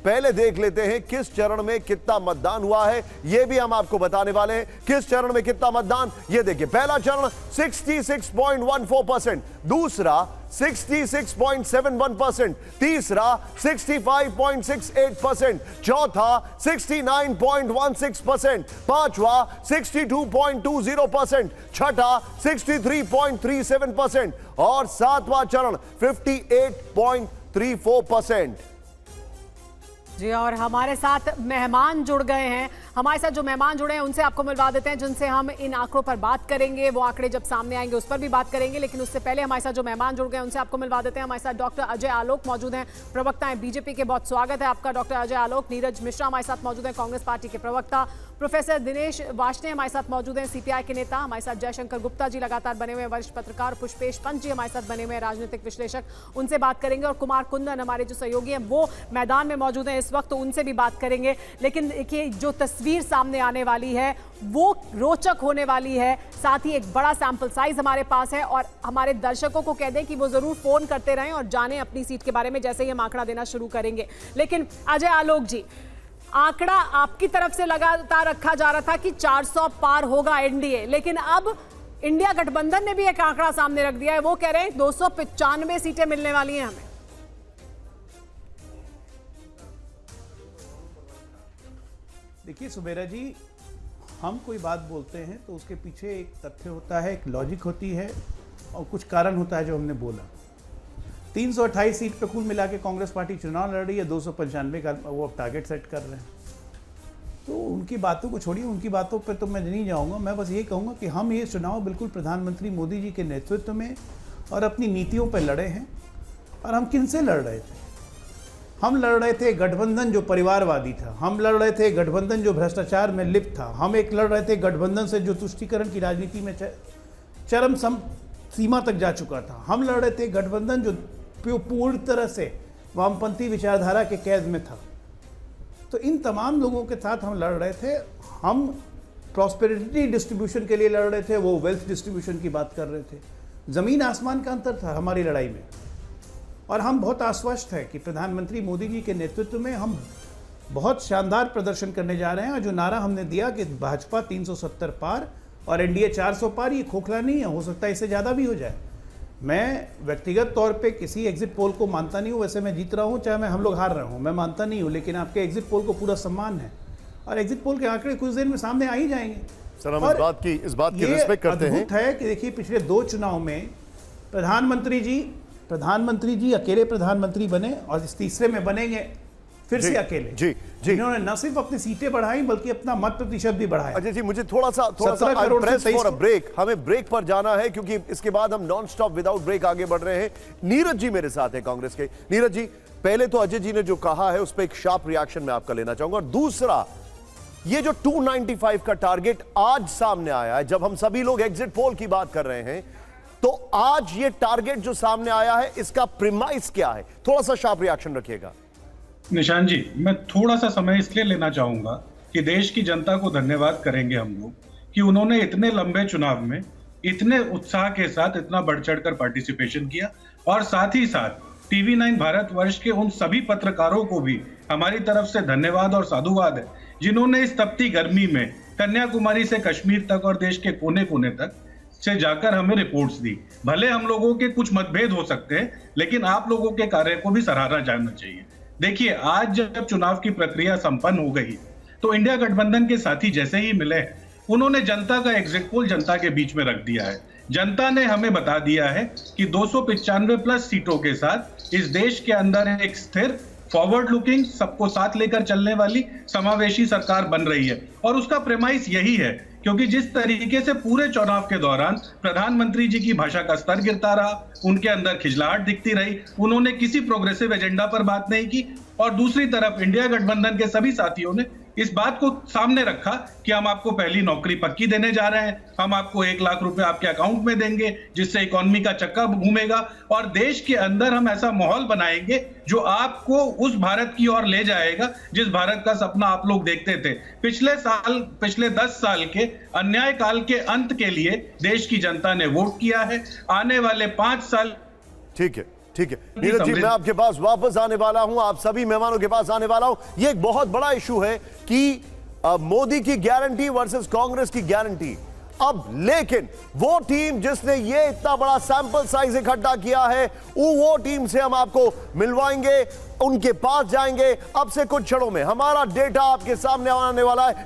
पहले देख लेते हैं किस चरण में कितना मतदान हुआ है, यह भी हम आपको बताने वाले हैं। किस चरण में कितना मतदान, यह देखिए। पहला चरण 66.14%, दूसरा 66.71%, तीसरा 65.68%, चौथा 69.16%, पांचवा 62.20%, छठा 63.37% और सातवां चरण 58.34%। जी, और हमारे साथ मेहमान जुड़ गए हैं। हमारे साथ जो मेहमान जुड़े हैं उनसे आपको मिलवा देते हैं, जिनसे हम इन आंकड़ों पर बात करेंगे। वो आंकड़े जब सामने आएंगे उस पर भी बात करेंगे, लेकिन उससे पहले हमारे साथ जो मेहमान जुड़ गए हैं उनसे आपको मिलवा देते हैं। हमारे साथ डॉक्टर अजय आलोक मौजूद हैं, प्रवक्ता हैं बीजेपी के। बहुत स्वागत है आपका डॉक्टर अजय आलोक। नीरज मिश्रा हमारे साथ मौजूद हैं, कांग्रेस पार्टी के प्रवक्ता। प्रोफेसर दिनेश वार्ष्णेय हमारे साथ मौजूद हैं, सीपीआई के नेता। हमारे साथ जयशंकर गुप्ता जी लगातार बने हुए वरिष्ठ पत्रकार। पुष्पेश पंत जी हमारे साथ बने हुए राजनीतिक विश्लेषक, उनसे बात करेंगे। और कुमार कुंदन हमारे जो सहयोगी हैं वो मैदान में मौजूद हैं इस वक्त, तो उनसे भी बात करेंगे। लेकिन देखिए, जो तस्वीर सामने आने वाली है वो रोचक होने वाली है। साथ ही एक बड़ा सैंपल साइज हमारे पास है, और हमारे दर्शकों को कह दें कि वो जरूर फोन करते रहें और जानें अपनी सीट के बारे में जैसे ही हम आंकड़ा देना शुरू करेंगे। लेकिन अजय आलोक जी, आंकड़ा आपकी तरफ से लगातार रखा जा रहा था कि 400 पार होगा एनडीए, लेकिन अब इंडिया गठबंधन ने भी एक आंकड़ा सामने रख दिया है। वो कह रहे हैं 295 सीटें मिलने वाली हैं हमें। देखिए सुमेरा जी, हम कोई बात बोलते हैं तो उसके पीछे एक तथ्य होता है, एक लॉजिक होती है और कुछ कारण होता है जो हमने बोला। 328 सीट पे कुल मिला के कांग्रेस पार्टी चुनाव लड़ रही है, 295 का वो अब टारगेट सेट कर रहे हैं। तो उनकी बातों को छोड़िए, उनकी बातों पे तो मैं नहीं जाऊंगा। मैं बस ये कहूँगा कि हम ये चुनाव बिल्कुल प्रधानमंत्री मोदी जी के नेतृत्व में और अपनी नीतियों पर लड़े हैं। और हम किन से लड़ रहे थे? हम लड़ रहे थे गठबंधन जो परिवारवादी था, हम लड़ रहे थे गठबंधन जो भ्रष्टाचार में लिप्त था, हम एक लड़ रहे थे गठबंधन से जो तुष्टीकरण की राजनीति में चरम सीमा तक जा चुका था, हम लड़ रहे थे गठबंधन जो पूर्ण तरह से वामपंथी विचारधारा के कैद में था। तो इन तमाम लोगों के साथ हम लड़ रहे थे। हम प्रॉस्पेरिटी डिस्ट्रीब्यूशन के लिए लड़ रहे थे, वो वेल्थ डिस्ट्रीब्यूशन की बात कर रहे थे। ज़मीन आसमान का अंतर था हमारी लड़ाई में। और हम बहुत आश्वस्त हैं कि प्रधानमंत्री मोदी जी के नेतृत्व में हम बहुत शानदार प्रदर्शन करने जा रहे हैं। और जो नारा हमने दिया कि भाजपा 370 पार और एनडीए 400 पार, ये खोखला नहीं है, हो सकता है इससे ज़्यादा भी हो जाए। मैं व्यक्तिगत तौर पे किसी एग्जिट पोल को मानता नहीं हूँ, वैसे मैं जीत रहा हूँ चाहे हम लोग हार रहे हूँ, मैं मानता नहीं हूँ, लेकिन आपके एग्जिट पोल को पूरा सम्मान है और एग्जिट पोल के आंकड़े कुछ देर में सामने आ ही जाएंगे। सर, हम इस बात की रिस्पेक्ट करते हैं। है कि देखिए, पिछले 2 चुनाव में प्रधानमंत्री जी अकेले प्रधानमंत्री बने और इस तीसरे में बनेंगे फिर से अकेले। जी जी, इन्होंने न सिर्फ अपनी सीटें बढ़ाई बल्कि अपना मत प्रतिशत भी बढ़ाया। अजय जी, मुझे थोड़ा सा ब्रेक, हमें ब्रेक पर जाना है क्योंकि इसके बाद हम नॉन स्टॉप विदाउट ब्रेक आगे बढ़ रहे हैं। नीरज जी मेरे साथ हैं कांग्रेस के। नीरज जी, पहले तो अजय जी ने जो कहा है उस पर एक शार्प रिएक्शन मैं आपका लेना चाहूंगा, और दूसरा ये जो 295 का टारगेट आज सामने आया है, जब हम सभी लोग एग्जिट पोल की बात कर रहे हैं, तो आज ये टारगेट जो सामने आया है इसका प्रीमाइस क्या है? थोड़ा सा शार्प रिएक्शन रखिएगा। निशान जी, मैं थोड़ा सा समय इसलिए लेना चाहूंगा कि देश की जनता को धन्यवाद करेंगे हम लोग कि उन्होंने इतने लंबे चुनाव में इतने उत्साह के साथ इतना बढ़ चढ़कर पार्टिसिपेशन किया। और साथ ही साथ TV9 भारतवर्ष के उन सभी पत्रकारों को भी हमारी तरफ से धन्यवाद और साधुवाद है, जिन्होंने इस तपती गर्मी में कन्याकुमारी से कश्मीर तक और देश के कोने कोने तक से जाकर हमें रिपोर्ट्स दी। भले हम लोगों के कुछ मतभेद हो सकते हैं, लेकिन आप लोगों के कार्य को भी सराहना जाना चाहिए। देखिए, आज जब चुनाव की प्रक्रिया संपन्न हो गई तो इंडिया गठबंधन के साथी जैसे ही मिले, उन्होंने जनता का एग्जिट पोल जनता के बीच में रख दिया है। जनता ने हमें बता दिया है कि 295 प्लस सीटों के साथ इस देश के अंदर एक स्थिर, फॉरवर्ड लुकिंग, सबको साथ लेकर चलने वाली समावेशी सरकार बन रही है। और उसका प्रेमाइस यही है, क्योंकि जिस तरीके से पूरे चुनाव के दौरान प्रधानमंत्री जी की भाषा का स्तर गिरता रहा, उनके अंदर खिजलाहट दिखती रही, उन्होंने किसी प्रोग्रेसिव एजेंडा पर बात नहीं की। और दूसरी तरफ इंडिया गठबंधन के सभी साथियों ने इस बात को सामने रखा कि हम आपको पहली नौकरी पक्की देने जा रहे हैं, हम आपको 1 लाख रुपए आपके अकाउंट में देंगे जिससे इकोनॉमी का चक्का घूमेगा, और देश के अंदर हम ऐसा माहौल बनाएंगे जो आपको उस भारत की ओर ले जाएगा जिस भारत का सपना आप लोग देखते थे। पिछले 10 साल के अन्याय काल के अंत के लिए देश की जनता ने वोट किया है। आने वाले 5 साल। ठीक है, ठीक है नीरज जी, मैं आपके पास वापस आने वाला हूं, आप सभी मेहमानों के पास आने वाला हूं। ये एक बहुत बड़ा इशू है कि मोदी की गारंटी वर्सेस कांग्रेस की गारंटी। अब लेकिन वो टीम जिसने ये इतना बड़ा सैंपल साइज इकट्ठा किया है, वो टीम से हम आपको मिलवाएंगे, उनके पास जाएंगे। अब से कुछ क्षणों में हमारा डेटा आपके सामने आने वाला है।